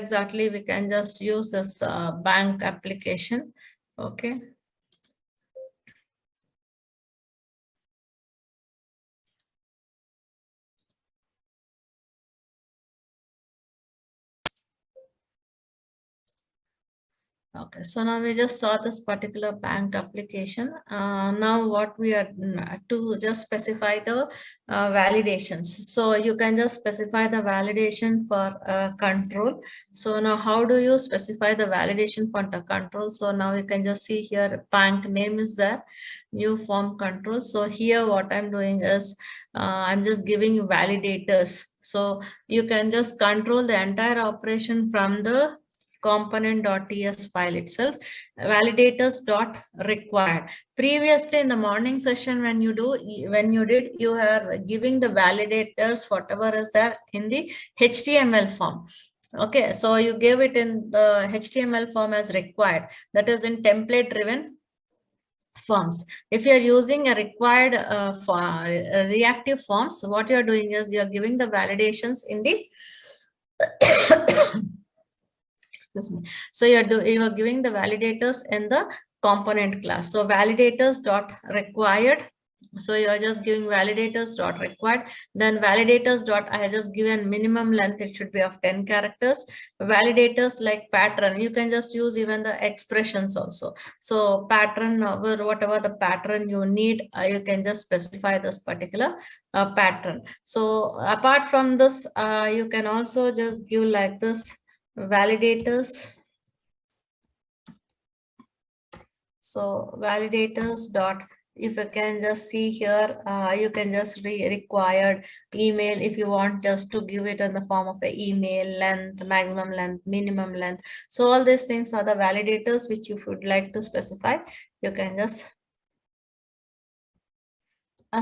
exactly we can just use this bank application. Okay. Okay, so now we just saw this particular bank application. Now what we are to just specify the validations. So you can just specify the validation for control. So now how do you specify the validation for the control? So now you can just see here bank name is there, new form control. So here what I'm doing is I'm just giving validators. So you can just control the entire operation from the component.ts file itself. Validators.required. Previously in the morning session, when you are giving the validators whatever is there in the HTML form. Okay, so you gave it in the HTML form as required, that is in template driven forms. If you are using a required reactive forms, what you are doing is you are giving the validations in the excuse me. So you are giving the validators in the component class. So validators dot required. So you are just giving validators dot required. Then validators dot I have just given minimum length. It should be of 10 characters. Validators like pattern. You can just use even the expressions also. So pattern, whatever the pattern you need, you can just specify this particular pattern. So apart from this, you can also just give like this validators. So validators dot, if you can just see here, you can just required email if you want just to give it in the form of an email, length, maximum length, minimum length. So all these things are the validators which you would like to specify. You can just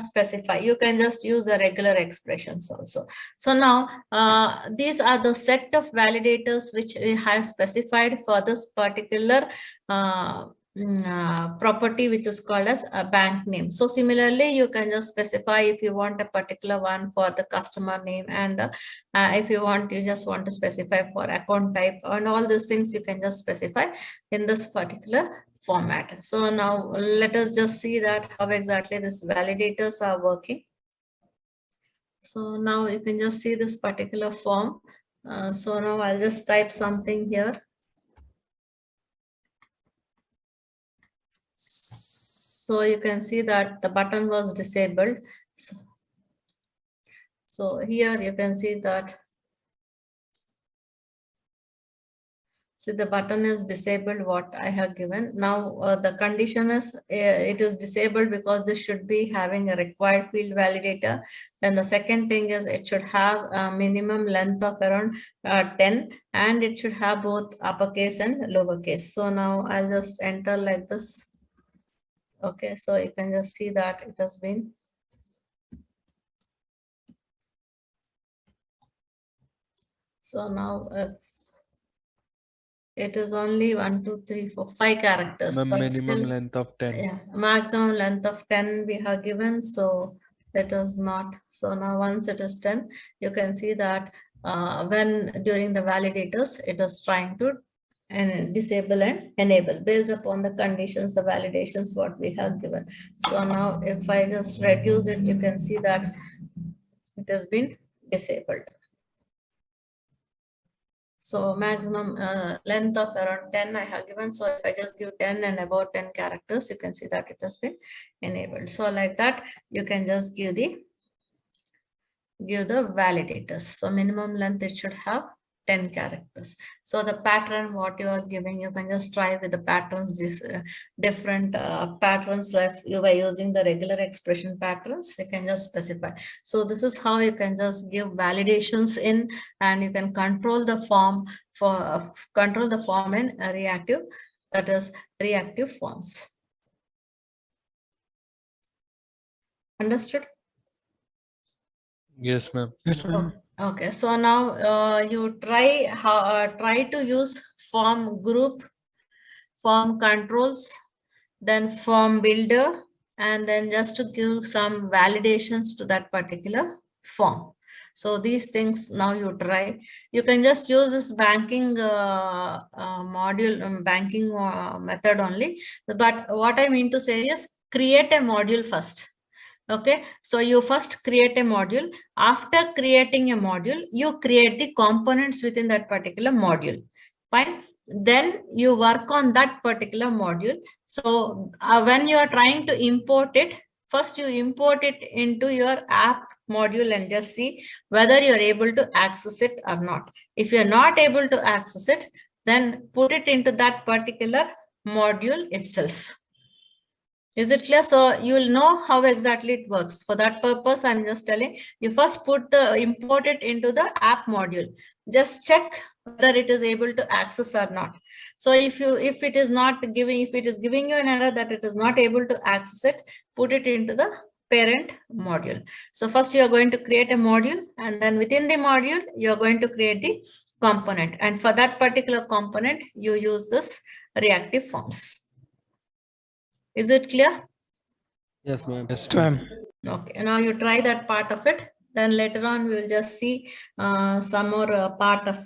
specify. You can just use the regular expressions also. So now these are the set of validators which we have specified for this particular property which is called as a bank name. So similarly you can just specify if you want a particular one for the customer name, and if you want, you just want to specify for account type, and all these things you can just specify in this particular format. So now let us just see that how exactly these validators are working. So now you can just see this particular form. So now I'll just type something here. So you can see that the button was disabled. So here you can see that the button is disabled what I have given. Now the condition is it is disabled because this should be having a required field validator. Then the second thing is it should have a minimum length of around 10, and it should have both uppercase and lowercase. So now I'll just enter like this. Okay, so you can just see that it has been. So now it is only 1, 2, 3, 4, 5 characters. The minimum length of 10. Yeah, maximum length of 10 we have given, so it is not. So now once it is 10, you can see that when during the validators, it is trying to disable and enable based upon the conditions, the validations what we have given. So now if I just reduce it, you can see that it has been disabled. So maximum length of around 10 I have given. So if I just give 10 and about 10 characters, you can see that it has been enabled. So like that, you can just give the validators. So minimum length, it should have 10 characters. So the pattern what you are giving, you can just try with the patterns, different patterns, like you by using the regular expression patterns, you can just specify. So this is how you can just give validations in, and you can control the form for in reactive, that is reactive forms. Understood? Yes, ma'am. Yes, ma'am. Okay, so now you try to use form group, form controls, then form builder, and then just to give some validations to that particular form. So these things now you try. You can just use this banking module, banking method only. But what I mean to say is create a module first. Okay, so you first create a module. After creating a module, you create the components within that particular module. Fine. Then you work on that particular module. So when you are trying to import it, first you import it into your app module and just see whether you're able to access it or not. If you're not able to access it, then put it into that particular module itself. Is it clear? So you will know how exactly it works. For that purpose, I'm just telling you first import it into the app module. Just check whether it is able to access or not. So if it is giving you an error that it is not able to access it, put it into the parent module. So first you are going to create a module, and then within the module, you are going to create the component. And for that particular component, you use this reactive forms. Is it clear? Yes, ma'am. Yes, ma'am. Okay, now you try that part of it. Then later on, we will just see some more part of